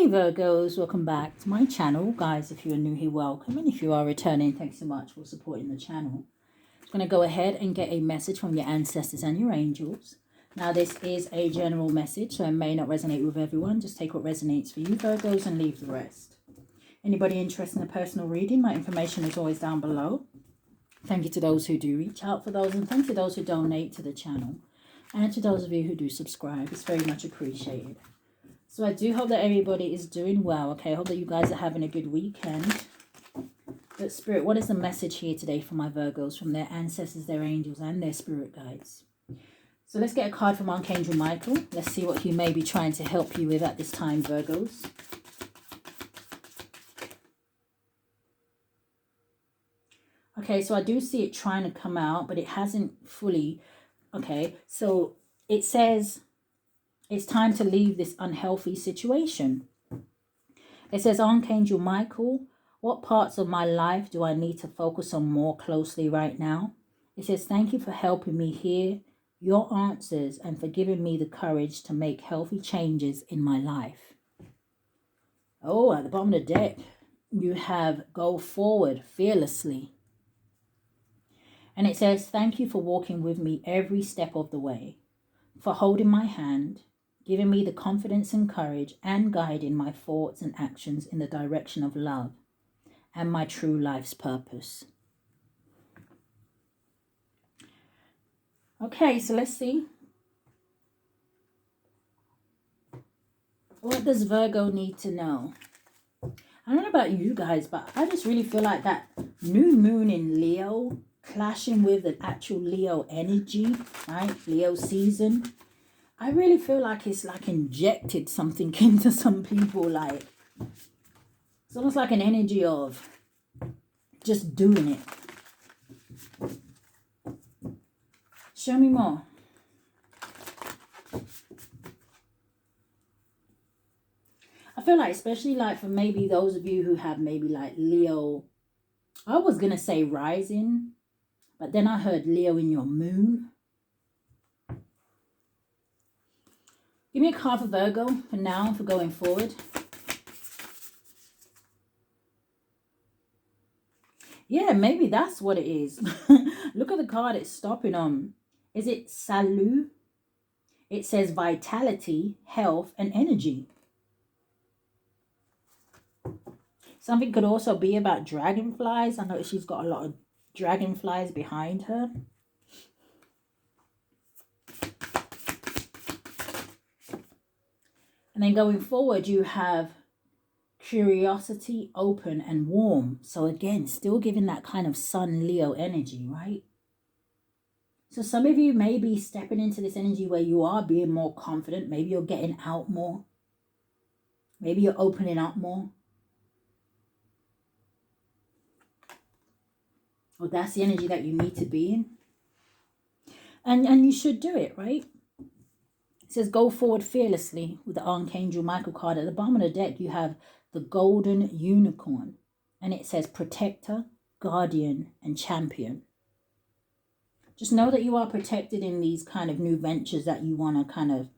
Hey Virgos, welcome back to my channel. Guys, if you are new here, welcome. And if you are returning, thanks so much for supporting the channel. I'm going to go ahead and get a message from your ancestors and your angels. Now, this is a general message, so it may not resonate with everyone. Just take what resonates for you, Virgos, and leave the rest. Anybody interested in a personal reading, my information is always down below. Thank you to those who do reach out for those, and thank you to those who donate to the channel. And to those of you who do subscribe, it's very much appreciated. So I do hope that everybody is doing well, okay? I hope that you guys are having a good weekend. But Spirit, what is the message here today for my Virgos, from their ancestors, their angels, and their spirit guides? So let's get a card from Archangel Michael. Let's see what he may be trying to help you with at this time, Virgos. Okay, so I do see it trying to come out, but it hasn't fully. Okay, so it says it's time to leave this unhealthy situation. It says, Archangel Michael, what parts of my life do I need to focus on more closely right now? It says, thank you for helping me hear your answers and for giving me the courage to make healthy changes in my life. Oh, at the bottom of the deck, you have go forward fearlessly. And it says, thank you for walking with me every step of the way, for holding my hand, giving me the confidence and courage, and guiding my thoughts and actions in the direction of love and my true life's purpose. Okay, so let's see. What does Virgo need to know? I don't know about you guys, but I just really feel like that new moon in Leo clashing with the actual Leo energy, right? Leo season. I really feel like it's like injected something into some people. Like, it's almost like an energy of just doing it. Show me more. I feel like, especially like for maybe those of you who have maybe like Leo, I was going to say rising, but then I heard Leo in your moon. Give me a card for Virgo for now, for going forward. Yeah, maybe that's what it is. Look at the card it's stopping on. Is it Salut? It says vitality, health, and energy. Something could also be about dragonflies. I know she's got a lot of dragonflies behind her. And then going forward, you have curiosity, open, and warm. So again, still giving that kind of Sun Leo energy, right? So some of you may be stepping into this energy where you are being more confident. Maybe you're getting out more. Maybe you're opening up more. Well, that's the energy that you need to be in. And you should do it, right? It says, go forward fearlessly with the Archangel Michael card. At the bottom of the deck, you have the golden unicorn. And it says protector, guardian, and champion. Just know that you are protected in these kind of new ventures that you want to kind of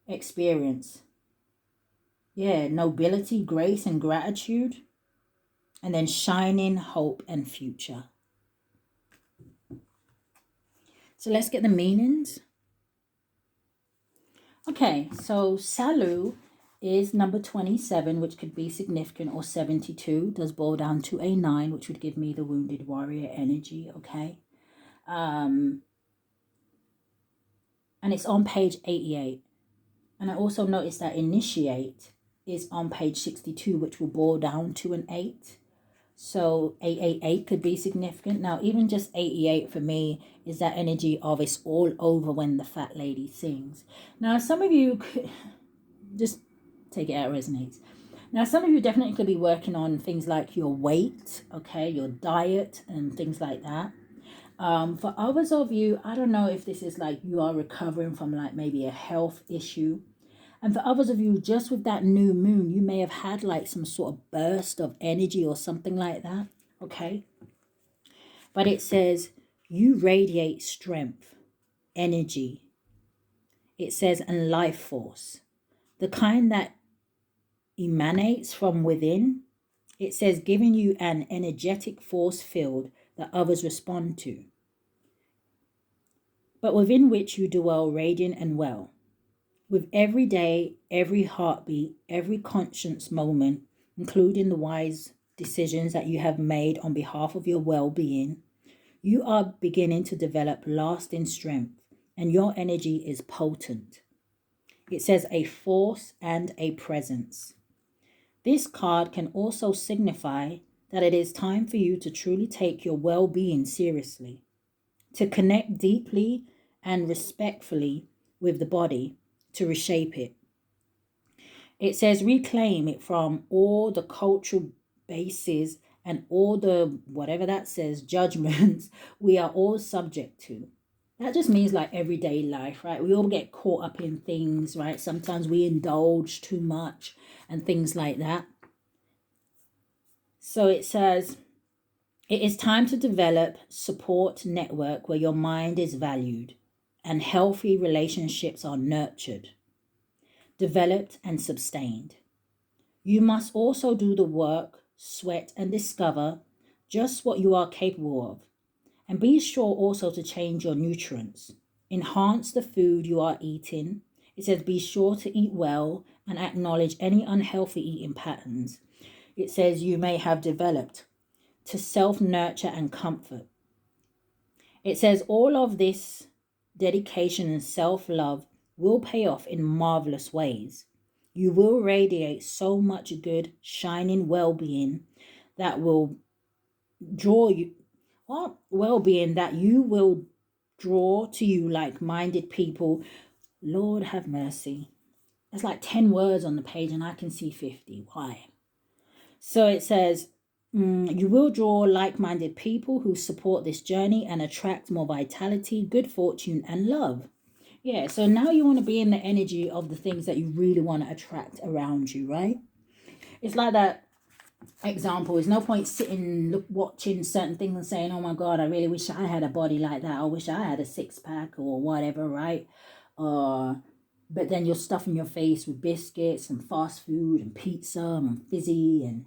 experience. Yeah, nobility, grace, and gratitude. And then shining, hope, and future. So let's get the meanings. Okay, so Salut is number 27, which could be significant, or 72. Does boil down to a 9, which would give me the wounded warrior energy, okay? And it's on page 88. And I also noticed that initiate is on page 62, which will boil down to an 8. So 888 could be significant. Now, even just 88 for me is that energy of it's all over when the fat lady sings. Now, some of you could just take it out, it resonates. Now, some of you definitely could be working on things like your weight, okay, your diet and things like that. For others of you, I don't know if this is like you are recovering from like maybe a health issue. And for others of you, just with that new moon, you may have had like some sort of burst of energy or something like that, okay? But it says, you radiate strength, energy. It says, and life force. The kind that emanates from within. It says, giving you an energetic force field that others respond to, but within which you dwell radiant and well. With every day, every heartbeat, every conscious moment, including the wise decisions that you have made on behalf of your well-being, you are beginning to develop lasting strength, and your energy is potent. It says a force and a presence. This card can also signify that it is time for you to truly take your well-being seriously, to connect deeply and respectfully with the body, to reshape it. It says reclaim it from all the cultural bases and all the, whatever that says, judgments we are all subject to. That just means like everyday life, right? We all get caught up in things, right? Sometimes we indulge too much and things like that. So it says, it is time to develop support network where your mind is valued and healthy relationships are nurtured, developed and sustained. You must also do the work, sweat and discover just what you are capable of. And be sure also to change your nutrients. Enhance the food you are eating. It says be sure to eat well and acknowledge any unhealthy eating patterns. It says you may have developed to self-nurture and comfort. It says all of this dedication and self-love will pay off in marvelous ways. You will radiate so much good, shining well-being that will draw you, well-being that you will draw to you like-minded people. Lord have mercy. There's like 10 words on the page and I can see 50. Why? So it says, you will draw like-minded people who support this journey and attract more vitality, good fortune, and love. Yeah, so now you want to be in the energy of the things that you really want to attract around you, right? It's like that example. There's no point sitting, watching certain things and saying, oh my God, I really wish I had a body like that. I wish I had a six-pack or whatever, right? But then you're stuffing your face with biscuits and fast food and pizza and fizzy, and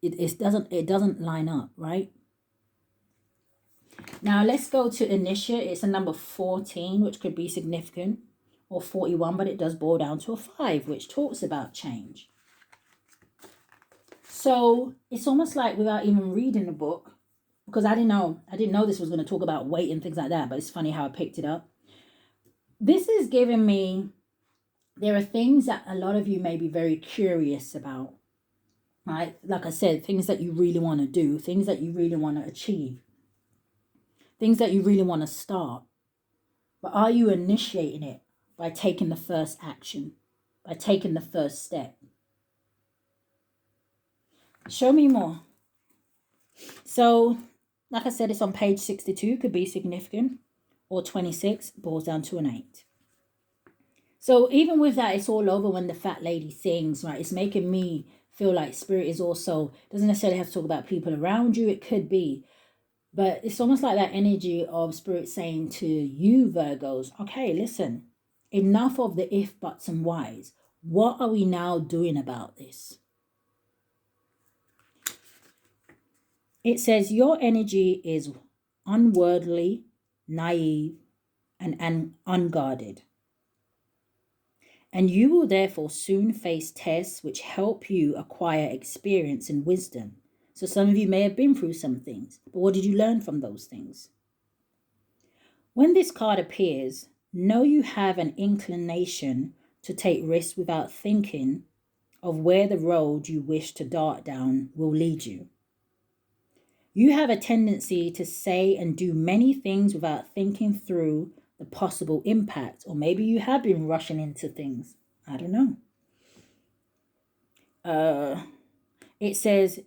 it doesn't line up, right? Now let's go to initiate. It's a number 14, which could be significant, or 41, but it does boil down to a 5, which talks about change. So it's almost like without even reading the book, because I didn't know this was going to talk about weight and things like that, but it's funny how I picked it up. This is giving me, there are things that a lot of you may be very curious about, right? Like I said, things that you really want to do, things that you really want to achieve, things that you really want to start. But are you initiating it by taking the first action, by taking the first step? Show me more. So, like I said, it's on page 62, could be significant, or 26, boils down to an 8. So even with that, it's all over when the fat lady sings, right? It's making me feel like spirit is also, doesn't necessarily have to talk about people around you, it could be. But it's almost like that energy of spirit saying to you, Virgos, okay, listen, enough of the if, buts, and whys. What are we now doing about this? It says your energy is unworldly, naive, and unguarded. And you will therefore soon face tests which help you acquire experience and wisdom. So some of you may have been through some things, but what did you learn from those things? When this card appears, know you have an inclination to take risks without thinking of where the road you wish to dart down will lead you. You have a tendency to say and do many things without thinking through the possible impact, or maybe you have been rushing into things. I don't know. It says,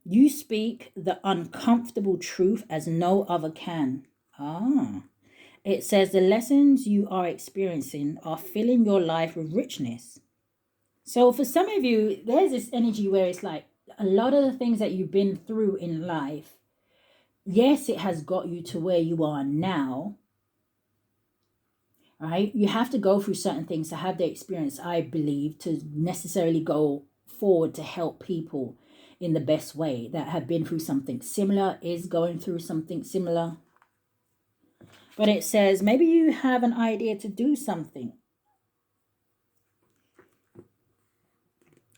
you speak the uncomfortable truth as no other can. It says the lessons you are experiencing are filling your life with richness. So for some of you, there's this energy where it's like a lot of the things that you've been through in life, yes, it has got you to where you are now, right? You have to go through certain things to have the experience, I believe, to necessarily go forward to help people in the best way that have been through something similar, is going through something similar. But it says maybe you have an idea to do something.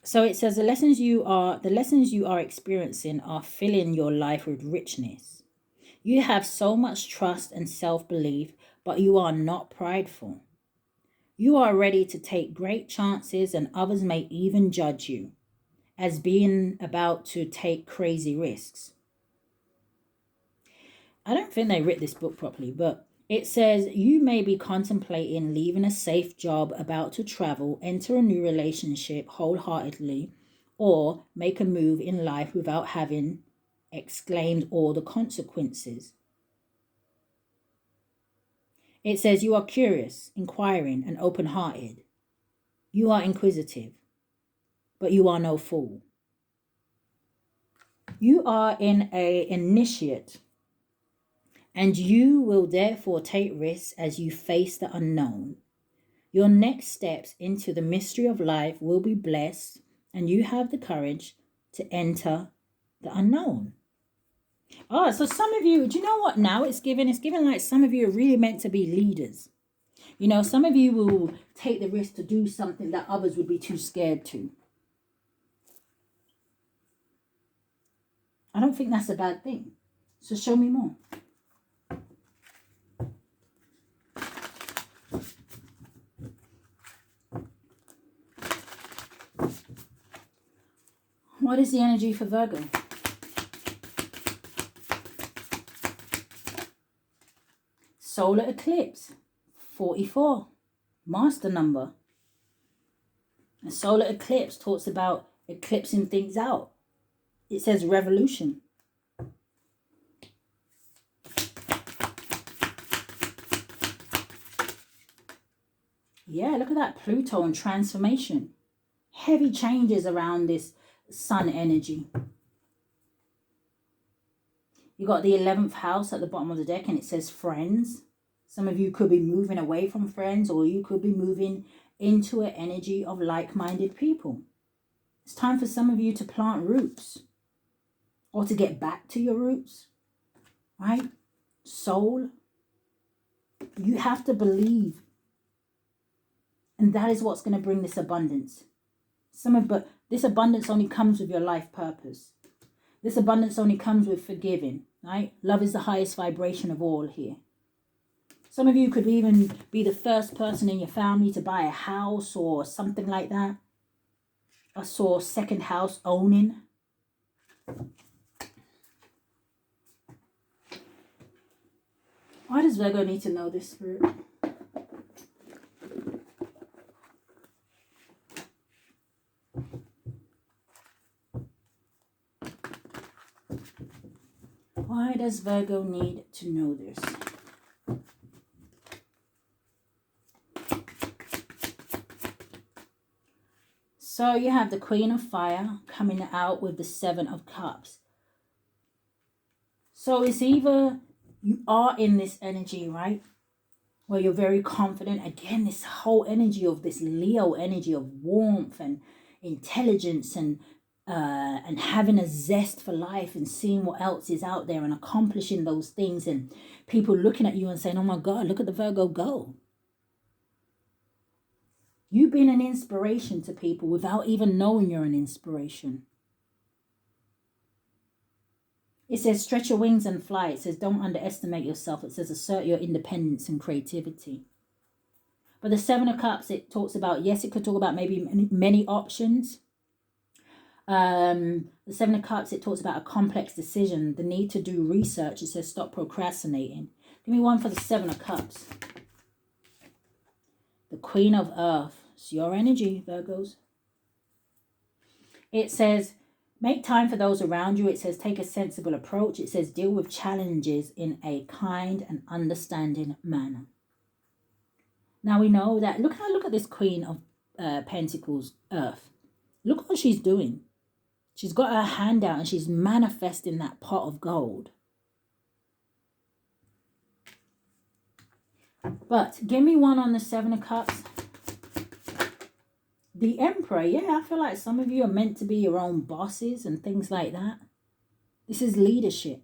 So it says the lessons you are experiencing are filling your life with richness. You have so much trust and self-belief, but you are not prideful. You are ready to take great chances, and others may even judge you as being about to take crazy risks. I don't think they wrote this book properly, but it says you may be contemplating leaving a safe job, about to travel, enter a new relationship wholeheartedly, or make a move in life without having exclaimed all the consequences. It says you are curious, inquiring, and open-hearted. You are inquisitive, but you are no fool. You are in a initiate, and you will therefore take risks as you face the unknown. Your next steps into the mystery of life will be blessed, and you have the courage to enter the unknown. Oh, so some of you, do you know what now it's given? It's given like some of you are really meant to be leaders. You know, some of you will take the risk to do something that others would be too scared to. I don't think that's a bad thing. So show me more. What is the energy for Virgo? Solar eclipse, 44, master number. A solar eclipse talks about eclipsing things out. It says revolution. Yeah, look at that, Pluto and transformation. Heavy changes around this sun energy. You got the 11th house at the bottom of the deck, and it says friends. Some of you could be moving away from friends, or you could be moving into an energy of like-minded people. It's time for some of you to plant roots, or to get back to your roots, right? Soul, you have to believe, and that is what's going to bring this abundance. But this abundance only comes with your life purpose. This abundance only comes with forgiving, right? Love is the highest vibration of all here. Some of you could even be the first person in your family to buy a house or something like that. I saw second house owning. Why does Virgo need to know this, Spirit? Why does Virgo need to know this? So you have the Queen of Fire coming out with the Seven of Cups. So it's either you are in this energy, right, where you're very confident. Again, this whole energy of this Leo energy of warmth and intelligence and having a zest for life and seeing what else is out there and accomplishing those things, and people looking at you and saying, oh my God, look at the Virgo go. You've been an inspiration to people without even knowing you're an inspiration. It says stretch your wings and fly. It says don't underestimate yourself. It says assert your independence and creativity. But the Seven of Cups, it talks about, yes, it could talk about maybe many options. The Seven of Cups, it talks about a complex decision, the need to do research. It says stop procrastinating. Give me one for the Seven of Cups. The Queen of Earth. It's your energy, Virgos. It says make time for those around you. It says take a sensible approach. It says deal with challenges in a kind and understanding manner. Now we know that, look at this Queen of Pentacles, Earth. Look what she's doing. She's got her hand out and she's manifesting that pot of gold. But give me one on the Seven of Cups. The Emperor, yeah, I feel like some of you are meant to be your own bosses and things like that. This is leadership.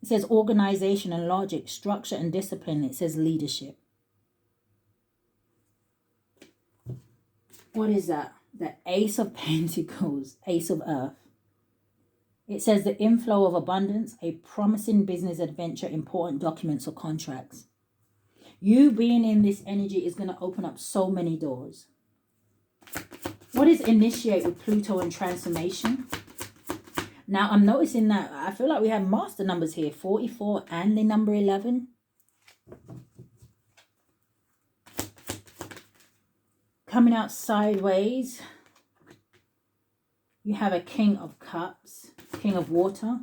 It says organization and logic, structure and discipline. It says leadership. What is that? The Ace of Pentacles, Ace of Earth. It says the inflow of abundance, a promising business adventure, important documents or contracts. You being in this energy is going to open up so many doors. What is initiate with Pluto and transformation? Now, I'm noticing that I feel like we have master numbers here, 44 and the number 11. Coming out sideways, you have a King of Cups, King of Water.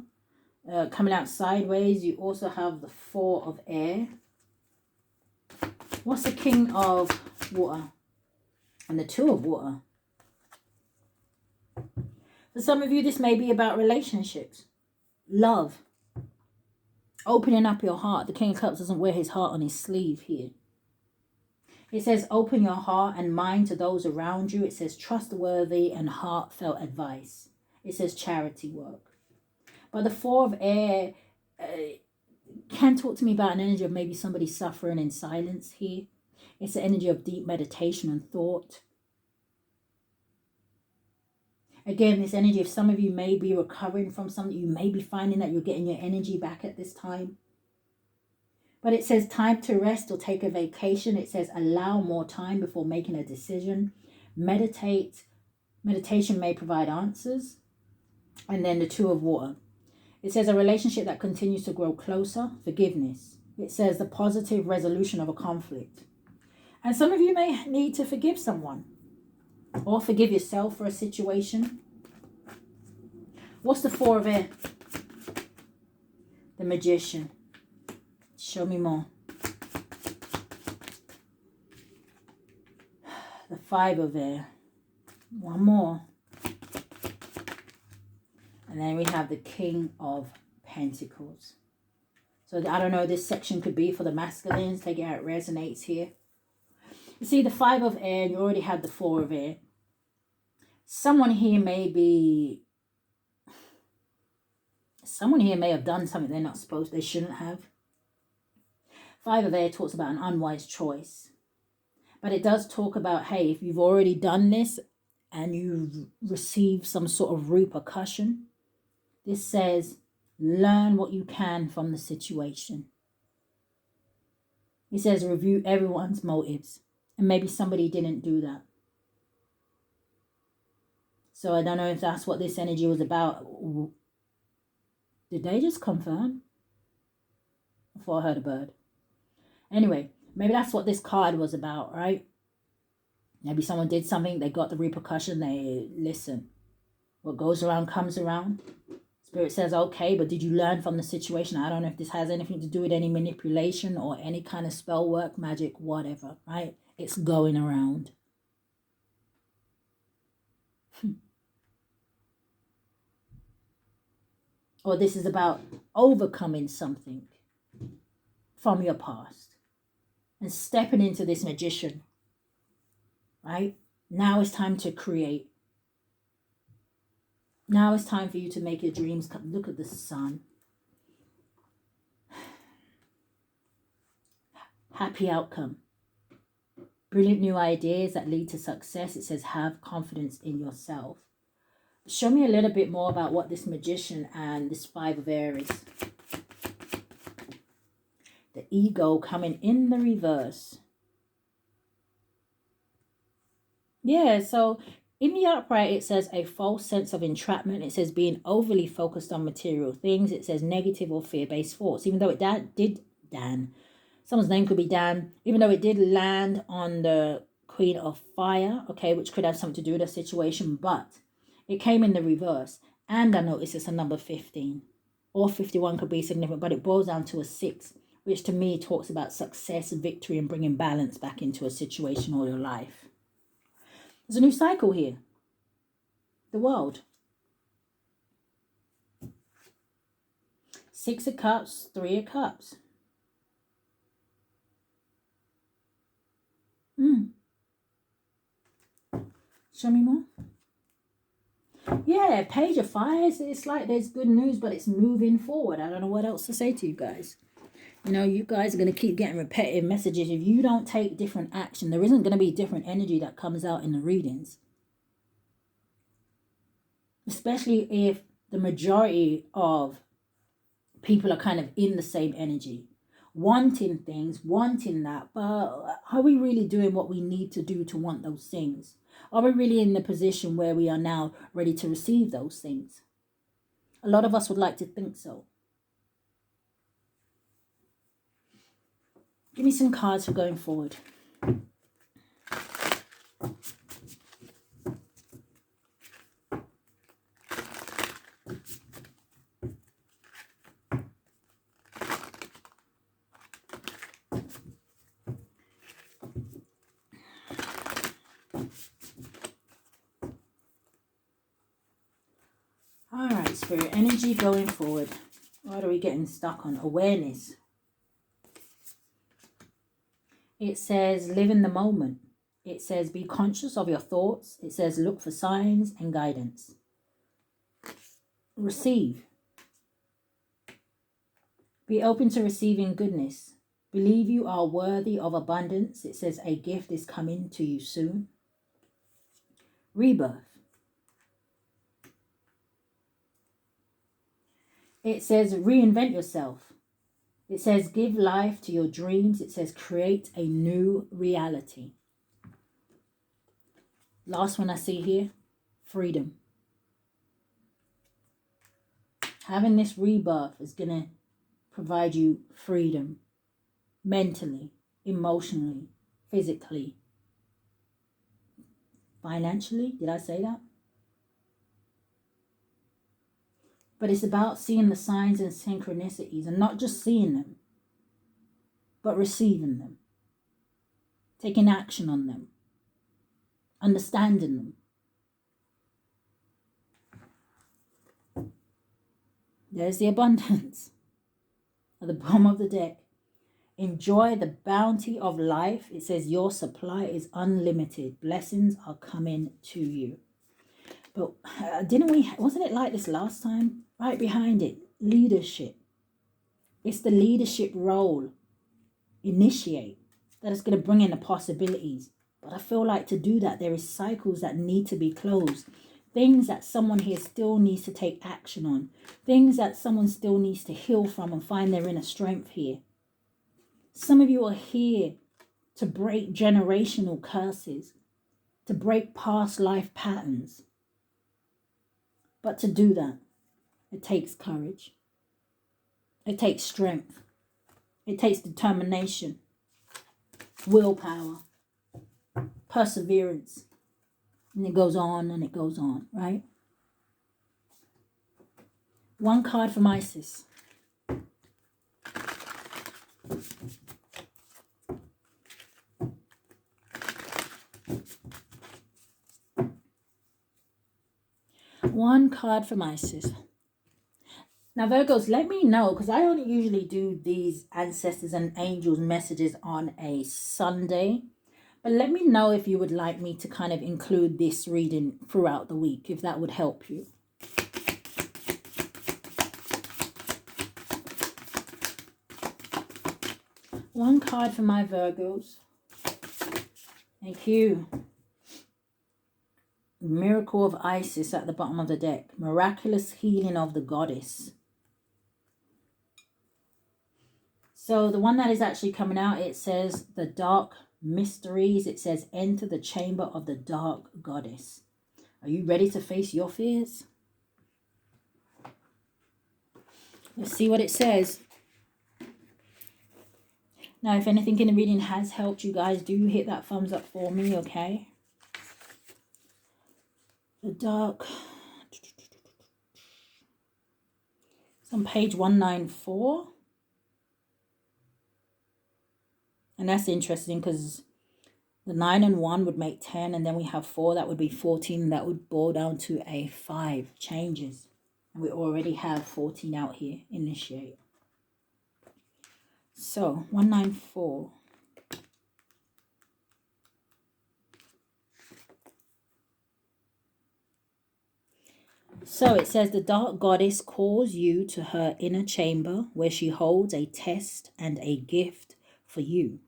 Coming out sideways, you also have the Four of Air. What's the King of Water? And the Two of Water. For some of you, this may be about relationships, love, opening up your heart. The King of Cups doesn't wear his heart on his sleeve here. It says open your heart and mind to those around you. It says trustworthy and heartfelt advice. It says charity work. But the Four of Air can talk to me about an energy of maybe somebody suffering in silence here. It's the energy of deep meditation and thought. Again, this energy of some of you may be recovering from something. You may be finding that you're getting your energy back at this time. But it says time to rest or take a vacation. It says allow more time before making a decision. Meditate. Meditation may provide answers. And then the Two of Water. It says a relationship that continues to grow closer. Forgiveness. It says the positive resolution of a conflict. And some of you may need to forgive someone. Or forgive yourself for a situation. What's the Four of Air? The Magician. Show me more. The Five of Air. One more. And then we have the King of Pentacles. So I don't know, this section could be for the masculines. Take it how it resonates here. You see the Five of Air, and you already had the Four of Air. Someone here may have done something they're not supposed, they shouldn't have. Five of Air talks about an unwise choice. But it does talk about, hey, if you've already done this and you've received some sort of repercussion, this says, learn what you can from the situation. It says, review everyone's motives. And maybe somebody didn't do that. So I don't know if that's what this energy was about. Did they just confirm? I thought I heard a bird. Anyway, maybe that's what this card was about, right? Maybe someone did something, they got the repercussion, they listen. What goes around comes around. Spirit says, okay, but did you learn from the situation? I don't know if this has anything to do with any manipulation or any kind of spell work, magic, whatever, right? It's going around. Or this is about overcoming something from your past and stepping into this Magician, right? Now it's time to create. Now it's time for you to make your dreams come. Look at the sun. Happy outcome. Brilliant new ideas that lead to success. It says have confidence in yourself. Show me a little bit more about what this Magician and this Five of Air is. The Ego coming in the reverse. Yeah, so in the upright, it says a false sense of entrapment. It says being overly focused on material things. It says negative or fear-based thoughts. Even though it someone's name could be Dan. Even though it did land on the Queen of Fire, okay, which could have something to do with the situation, but it came in the reverse. And I noticed it's a number 15. Or 51 could be significant, but it boils down to a 6, which to me talks about success, victory, and bringing balance back into a situation or your life. There's a new cycle here. The World. 6 of Cups, 3 of Cups. Show me more. Yeah, Page of Fires. It's like there's good news, but it's moving forward. I don't know what else to say to you guys. You know, you guys are going to keep getting repetitive messages. If you don't take different action, there isn't going to be different energy that comes out in the readings. Especially if the majority of people are kind of in the same energy. Wanting things, wanting that. But are we really doing what we need to do to want those things? Are we really in the position where we are now ready to receive those things? A lot of us would like to think so. Give me some cards for going forward. All right, Spirit energy going forward. What are we getting stuck on? Awareness. It says live in the moment. It says be conscious of your thoughts. It says look for signs and guidance. Receive. Be open to receiving goodness. Believe you are worthy of abundance. It says a gift is coming to you soon. Rebirth. It says reinvent yourself. It says give life to your dreams. It says create a new reality. Last one I see here, freedom. Having this rebirth is going to provide you freedom mentally, emotionally, physically, financially. Did I say that? But it's about seeing the signs and synchronicities and not just seeing them, but receiving them, taking action on them, understanding them. There's the abundance at the bottom of the deck. Enjoy the bounty of life. It says your supply is unlimited. Blessings are coming to you. But wasn't it like this last time? Right behind it, leadership. It's the leadership role. Initiate. That is going to bring in the possibilities. But I feel like to do that, there is cycles that need to be closed. Things that someone here still needs to take action on. Things that someone still needs to heal from and find their inner strength here. Some of you are here to break generational curses, to break past life patterns. But to do that, it takes courage. It takes strength. It takes determination, willpower, perseverance. And it goes on and it goes on, right? One card from Isis. One card from Isis. Now, Virgos, let me know, because I only usually do these ancestors and angels messages on a Sunday. But let me know if you would like me to kind of include this reading throughout the week, if that would help you. One card for my Virgos. Thank you. Miracle of Isis at the bottom of the deck. Miraculous healing of the goddess. So the one that is actually coming out, it says the dark mysteries. It says enter the chamber of the dark goddess. Are you ready to face your fears? Let's see what it says. Now, if anything in the reading has helped you guys, do hit that thumbs up for me, okay? The dark. It's on page 194. And that's interesting because the 9 and 1 would make 10, and then we have 4, that would be 14, and that would boil down to a 5. Changes. And we already have 14 out here. Initiate. So, 194. So it says the dark goddess calls you to her inner chamber where she holds a test and a gift for you.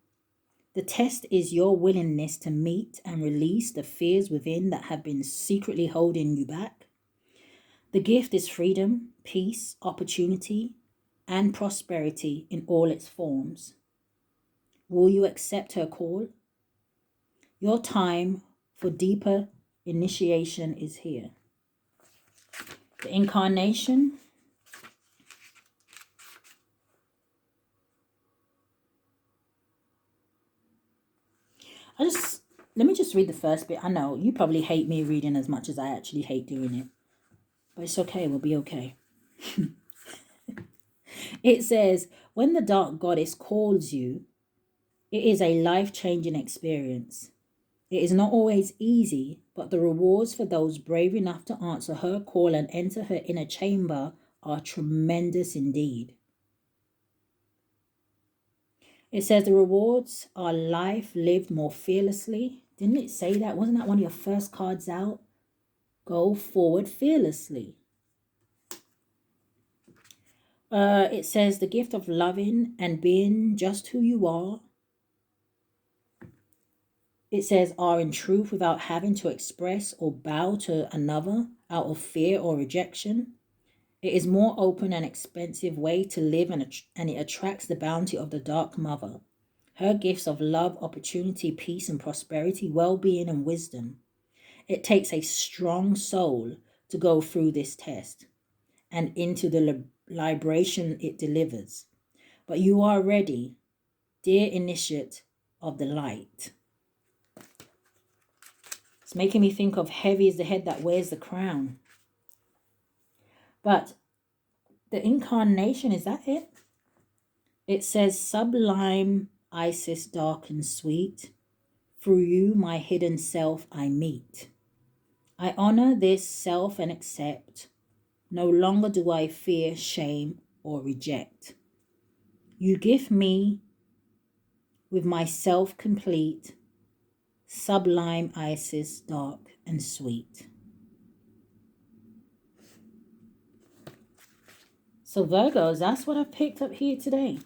The test is your willingness to meet and release the fears within that have been secretly holding you back. The gift is freedom, peace, opportunity, and prosperity in all its forms. Will you accept her call? Your time for deeper initiation is here. The incarnation. Let me just read the first bit. I know you probably hate me reading as much as I actually hate doing it, but it's okay. We'll be okay. It says, when the dark goddess calls you, it is a life-changing experience. It is not always easy, but the rewards for those brave enough to answer her call and enter her inner chamber are tremendous indeed. It says the rewards are life lived more fearlessly. Didn't it say that? Wasn't that one of your first cards out? Go forward fearlessly. It says the gift of loving and being just who you are. It says are in truth without having to express or bow to another out of fear or rejection. It is more open and expensive way to live, and it attracts the bounty of the dark mother. Her gifts of love, opportunity, peace and prosperity, well-being and wisdom. It takes a strong soul to go through this test and into the liberation it delivers. But you are ready, dear initiate of the light. It's making me think of heavy is the head that wears the crown. But the incarnation, is that it? It says, sublime Isis, dark and sweet, through you my hidden self I meet. I honor this self and accept. No longer do I fear, shame, or reject. You gift me with myself complete, sublime Isis, dark and sweet. So Virgos, that's what I've picked up here today.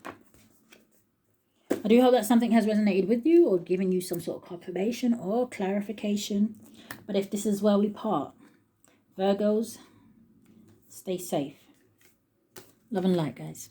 I do hope that something has resonated with you or given you some sort of confirmation or clarification. But if this is where we part, Virgos, stay safe. Love and light, guys.